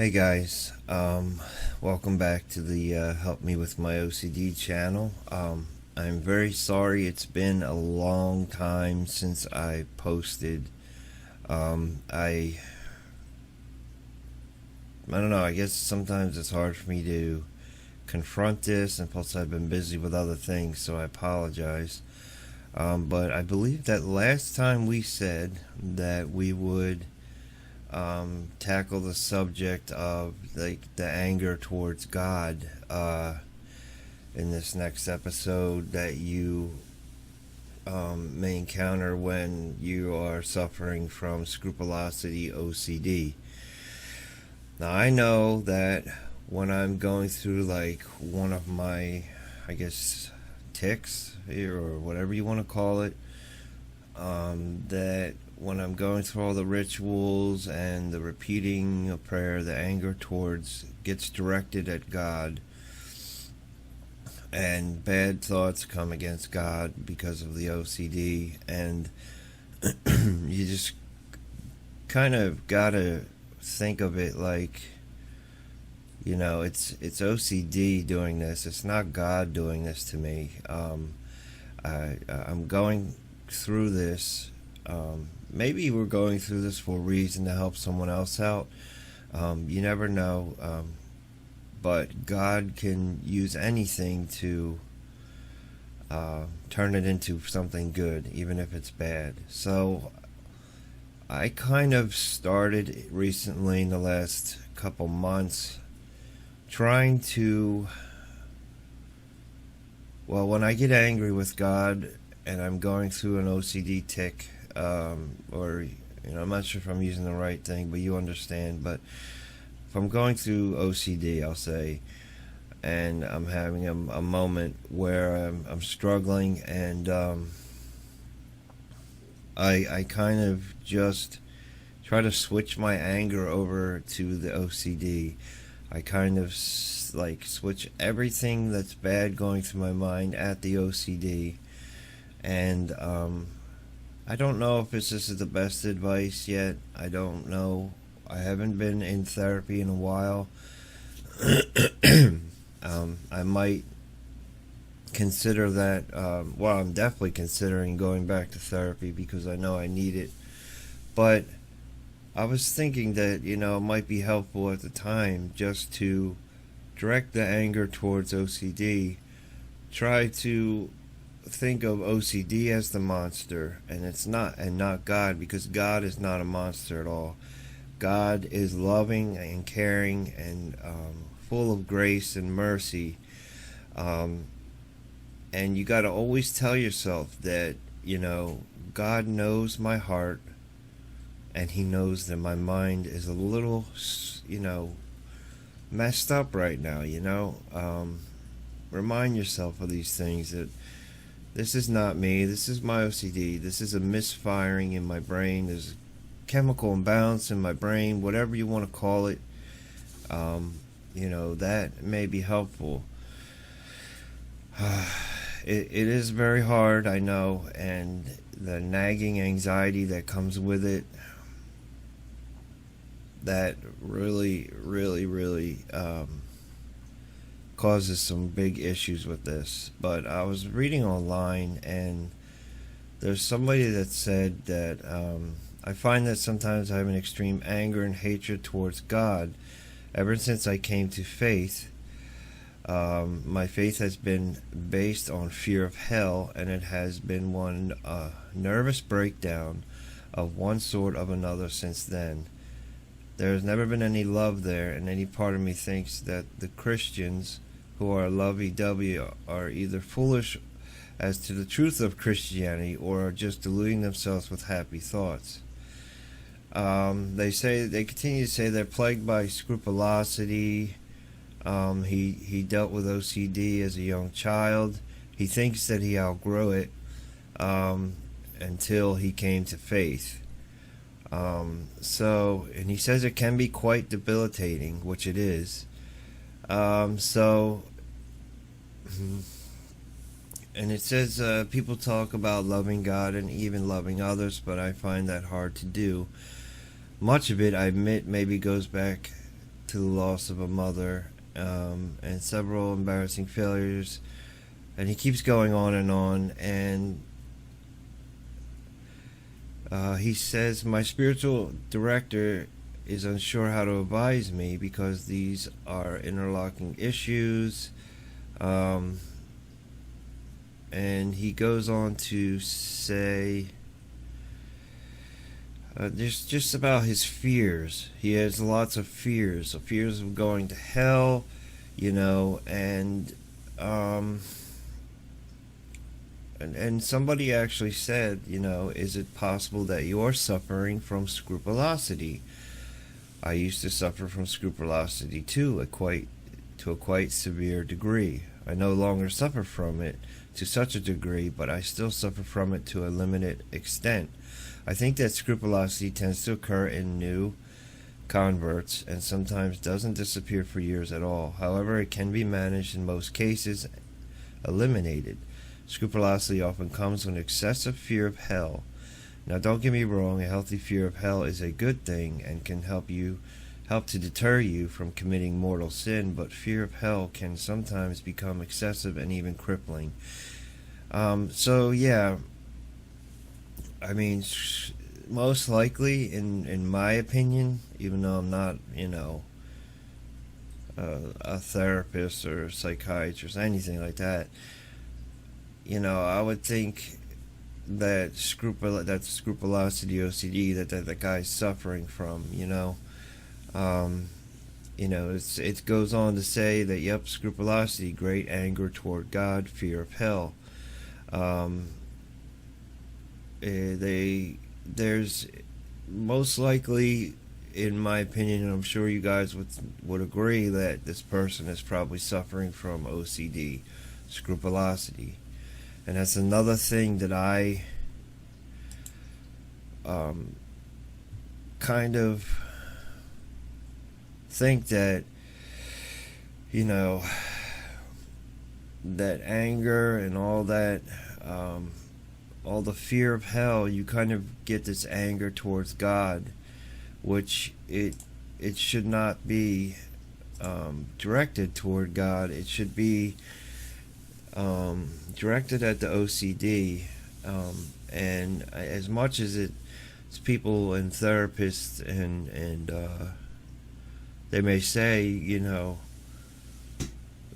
Hey guys, welcome back to the Help Me With My OCD channel. I'm very sorry it's been a long time since I posted. I don't know, I guess sometimes it's hard for me to confront this, and plus I've been busy with other things, so I apologize. But I believe that last time we said that we would tackle the subject of like the anger towards God in this next episode that you may encounter when you are suffering from Scrupulosity OCD. Now I know that when I'm going through like one of my, I guess, tics or whatever you want to call it, that when I'm going through all the rituals and the repeating of prayer, the anger towards gets directed at God, and bad thoughts come against God because of the OCD, and you just kind of gotta think of it like, it's OCD doing this. It's not God doing this to me. I'm going through this. Maybe we're going through this for a reason to help someone else out. You never know. But God can use anything to turn it into something good, even if it's bad. So I kind of started recently in the last couple months trying to, well, when I get angry with God and I'm going through an OCD tic, or I'm not sure if I'm using the right thing, but you understand. But if I'm going through OCD, I'll say, and I'm having a moment where I'm struggling, and I kind of just try to switch my anger over to the OCD. I kind of like switch everything that's bad going through my mind at the OCD, and I don't know if this is the best advice yet. I don't know. I haven't been in therapy in a while. I might consider that. Well, I'm definitely considering going back to therapy because I know I need it. But I was thinking that, it might be helpful at the time just to direct the anger towards OCD. Try to think of OCD as the monster, and it's not, and not God, because God is not a monster at all. God is loving and caring and full of grace and mercy, and you got to always tell yourself that God knows my heart, and He knows that my mind is a little messed up right now. Remind yourself of these things, that this is not me. This is my OCD. This is a misfiring in my brain. There's a chemical imbalance in my brain, whatever you want to call it. That may be helpful. It is very hard, I know, and the nagging anxiety that comes with it, that really, really, really causes some big issues with this. But I was reading online, and there's somebody that said that I find that sometimes I have an extreme anger and hatred towards God ever since I came to faith. My faith has been based on fear of hell, and it has been one nervous breakdown of one sort or another since then. There has never been any love there, and any part of me thinks that the Christians who are lovey-dovey are either foolish as to the truth of Christianity or are just deluding themselves with happy thoughts. They continue to say they're plagued by scrupulosity. He dealt with OCD as a young child. He thinks that he outgrew it until he came to faith. And he says it can be quite debilitating, which it is. And it says people talk about loving God and even loving others, but I find that hard to do. Much of it, I admit, maybe goes back to the loss of a mother, and several embarrassing failures, and he keeps going on, and he says, my spiritual director is unsure how to advise me because these are interlocking issues. And he goes on to say just about his fears. He has lots of fears. Fears of going to hell, and and somebody actually said, is it possible that you're suffering from scrupulosity? I used to suffer from scrupulosity too, to a quite severe degree. I no longer suffer from it to such a degree, but I still suffer from it to a limited extent. I think that scrupulosity tends to occur in new converts and sometimes doesn't disappear for years at all. However, it can be managed, in most cases eliminated. Scrupulosity often comes with excessive fear of hell. Now, don't get me wrong, a healthy fear of hell is a good thing and can help to deter you from committing mortal sin, but fear of hell can sometimes become excessive and even crippling. So yeah, I mean, most likely, in my opinion, even though I'm not, a therapist or a psychiatrist, anything like that, I would think that scrupulosity OCD that the guy's suffering from, it goes on to say that, yep, scrupulosity, great anger toward God, fear of hell. There's most likely, in my opinion, and I'm sure you guys would agree, that this person is probably suffering from OCD, scrupulosity. And that's another thing that I kind of think that, that anger and all that, all the fear of hell, you kind of get this anger towards God, which it should not be directed toward God. It should be directed at the OCD, and as much as it's people and therapists and they may say,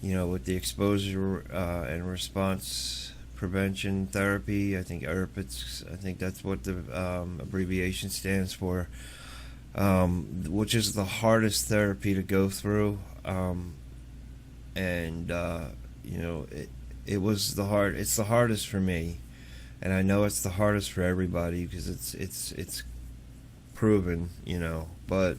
with the exposure and response prevention therapy, I think ERPITS, I think that's what the abbreviation stands for, which is the hardest therapy to go through, and it's the hardest for me, and I know it's the hardest for everybody because it's proven, but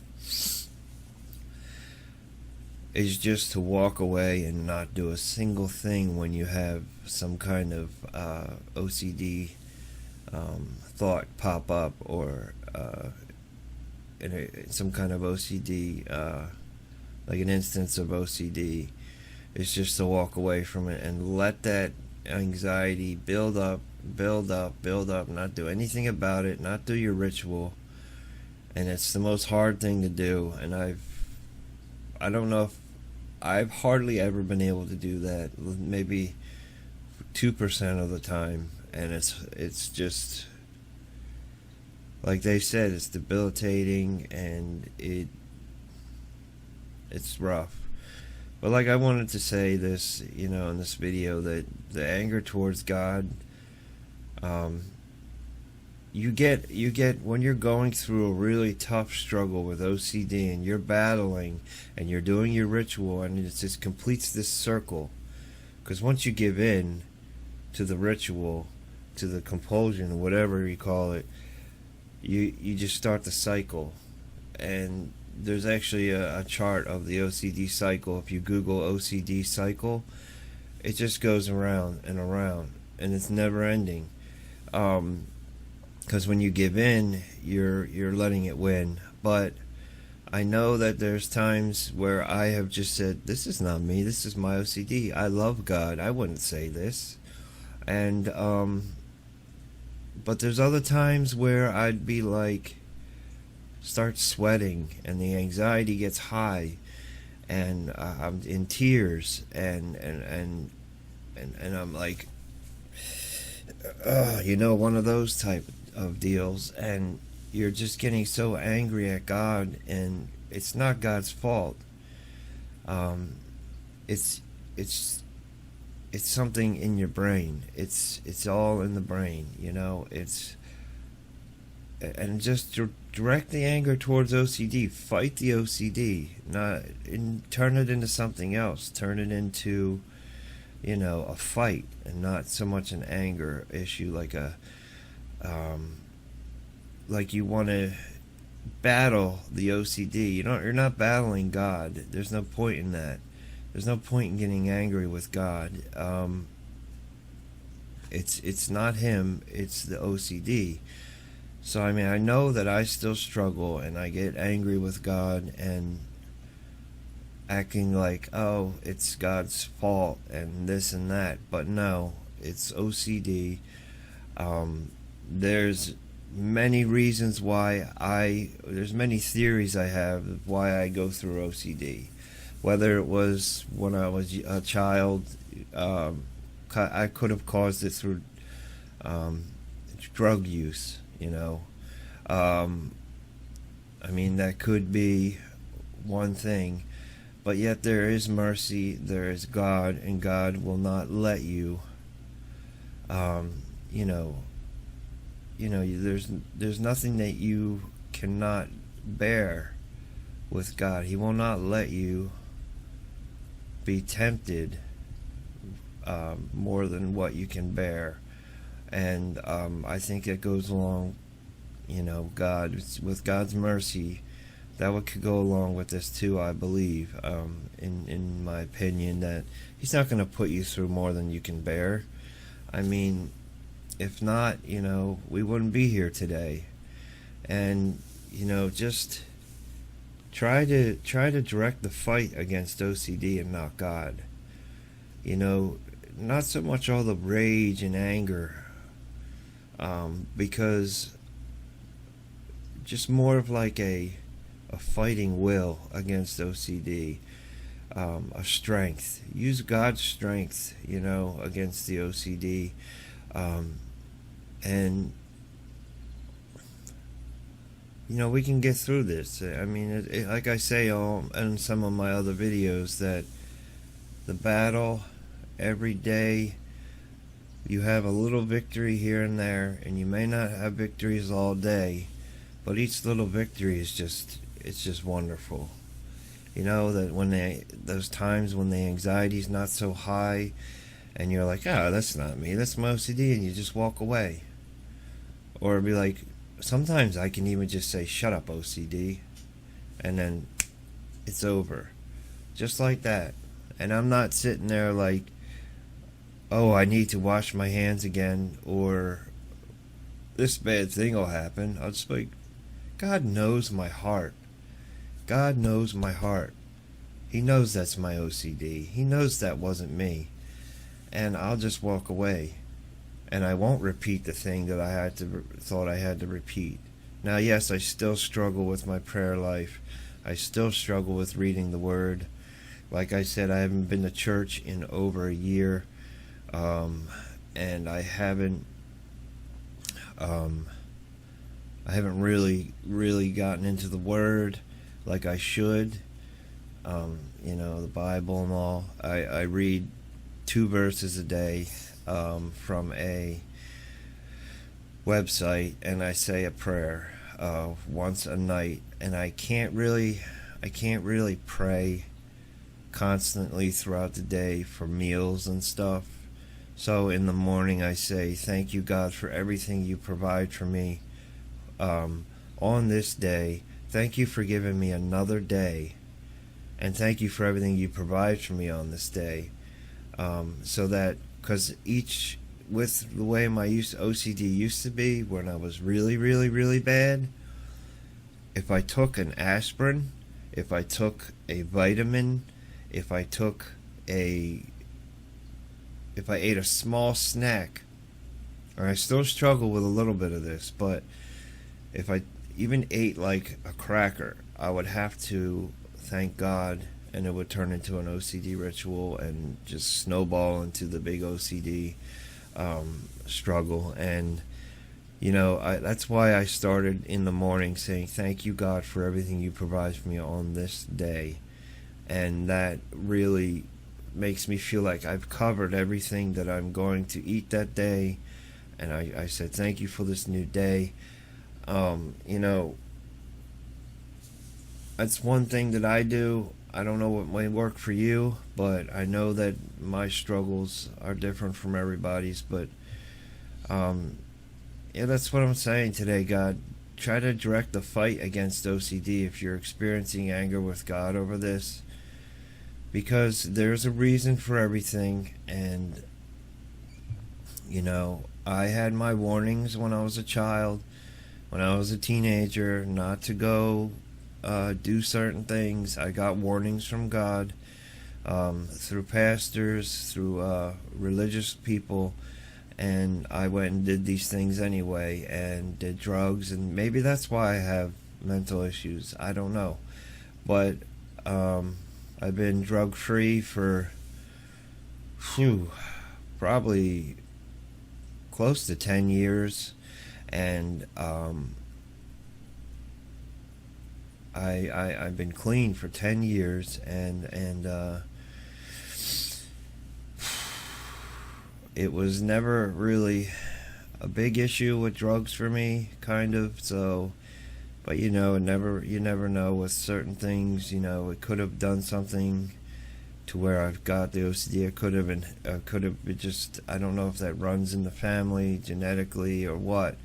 is just to walk away and not do a single thing when you have some kind of OCD thought pop up, or some kind of OCD, like an instance of OCD. It's just to walk away from it and let that anxiety build up, not do anything about it, not do your ritual. And it's the most hard thing to do, and I don't know if I've hardly ever been able to do that, maybe 2% of the time, and it's just, like they said, it's debilitating, and it's rough. But like I wanted to say this, in this video, that the anger towards God, you get when you're going through a really tough struggle with OCD and you're battling and you're doing your ritual, and it just completes this circle. Because once you give in to the ritual, to the compulsion, whatever you call it, you just start the cycle. And there's actually a chart of the OCD cycle. If you Google OCD cycle, it just goes around and around, and it's never ending. Because when you give in, you're letting it win. But I know that there's times where I have just said, this is not me, this is my OCD. I love God, I wouldn't say this. And but there's other times where I'd be like, start sweating and the anxiety gets high, and I'm in tears, and I'm like, one of those type of deals, and you're just getting so angry at God, and it's not God's fault. It's something in your brain. It's all in the brain, and just direct the anger towards OCD. Fight the OCD, turn it into something else. Turn it into, a fight, and not so much an anger issue, like you want to battle the OCD. You're not battling God. There's no point in that. There's no point in getting angry with God. It's not him. It's the OCD. So I know that I still struggle, and I get angry with God and acting like, oh, it's God's fault and this and that. But no, it's OCD. There's many reasons why there's many theories I have of why I go through OCD. Whether it was when I was a child, I could have caused it through drug use, that could be one thing. But yet there is mercy, there is God, and God will not let you, there's nothing that you cannot bear with God. He will not let you be tempted more than what you can bear. And I think it goes along, with God's mercy, that could go along with this too, I believe, in my opinion, that he's not going to put you through more than you can bear. If not, we wouldn't be here today. And, just try to direct the fight against OCD and not God. Not so much all the rage and anger, because just more of like a fighting will against OCD, a strength. Use God's strength, against the OCD, and we can get through this. Like I say in some of my other videos, that the battle every day, you have a little victory here and there, and you may not have victories all day, but each little victory is just wonderful. That those times when the anxiety's not so high, and you're like, oh, that's not me, that's my OCD, and you just walk away. Or be like, sometimes I can even just say, shut up, OCD, and then it's over. Just like that. And I'm not sitting there like, oh, I need to wash my hands again, or this bad thing will happen. I'll just be like, God knows my heart. God knows my heart. He knows that's my OCD. He knows that wasn't me. And I'll just walk away. And I won't repeat the thing that I thought I had to repeat. Now, yes, I still struggle with my prayer life. I still struggle with reading the Word. Like I said, I haven't been to church in over a year. And I haven't really gotten into the Word like I should. The Bible and all. I read 2 verses a day from a website, and I say a prayer once a night. And I can't really pray constantly throughout the day for meals and stuff. So in the morning I say, thank you, God, for everything you provide for me on this day. Thank you for giving me another day, and thank you for everything you provide for me on this day. So that, because with the way my OCD used to be when I was really, really, really bad, if I took an aspirin, if I took a vitamin, if I ate a small snack, or I still struggle with a little bit of this, but if I even ate like a cracker, I would have to thank God, and it would turn into an OCD ritual and just snowball into the big OCD struggle. And that's why I started in the morning saying, thank you, God, for everything you provide for me on this day. And that really makes me feel like I've covered everything that I'm going to eat that day. And I said, thank you for this new day. That's one thing that I do. I don't know what might work for you, but I know that my struggles are different from everybody's. But yeah, that's what I'm saying today, God. Try to direct the fight against OCD if you're experiencing anger with God over this, because there's a reason for everything. And I had my warnings when I was a child, when I was a teenager, not to go do certain things. I got warnings from God through pastors, through religious people, and I went and did these things anyway, and did drugs, and maybe that's why I have mental issues. I don't know, but I've been drug free for probably close to 10 years, and I've been clean for 10 years, and it was never really a big issue with drugs for me, kind of. So, but you never know with certain things. It could have done something to where I've got the OCD. It could have been just, I don't know if that runs in the family genetically or what,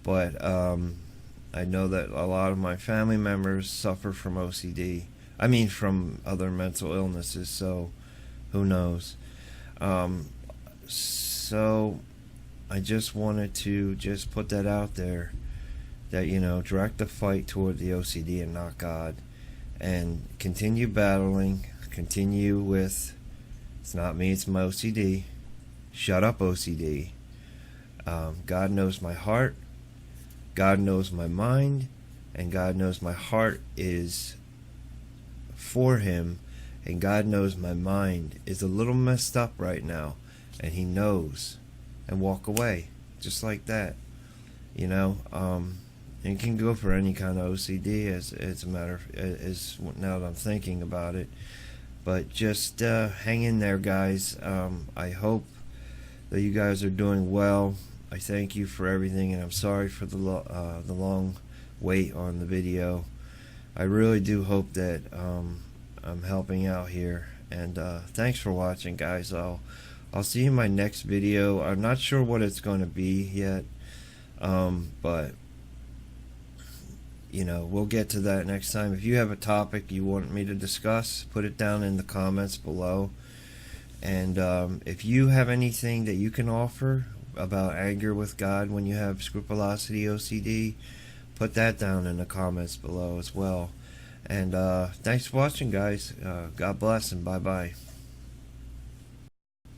but I know that a lot of my family members suffer from OCD. I mean, from other mental illnesses, so who knows. So I just wanted to just put that out there, that direct the fight toward the OCD and not God, and continue battling. Continue with, it's not me, it's my OCD. Shut up, OCD. God knows my heart, God knows my mind, and God knows my heart is for Him, and God knows my mind is a little messed up right now, and He knows. And walk away, just like that. And it can go for any kind of OCD, as a matter of, as now that I'm thinking about it. But just hang in there, guys. I hope that you guys are doing well. I thank you for everything, and I'm sorry for the long wait on the video. I really do hope that I'm helping out here. And thanks for watching, guys. I'll see you in my next video. I'm not sure what it's going to be yet, but we'll get to that next time. If you have a topic you want me to discuss, put it down in the comments below. And if you have anything that you can offer about anger with God when you have Scrupulosity OCD, put that down in the comments below as well. And thanks for watching, guys. God bless, and bye-bye.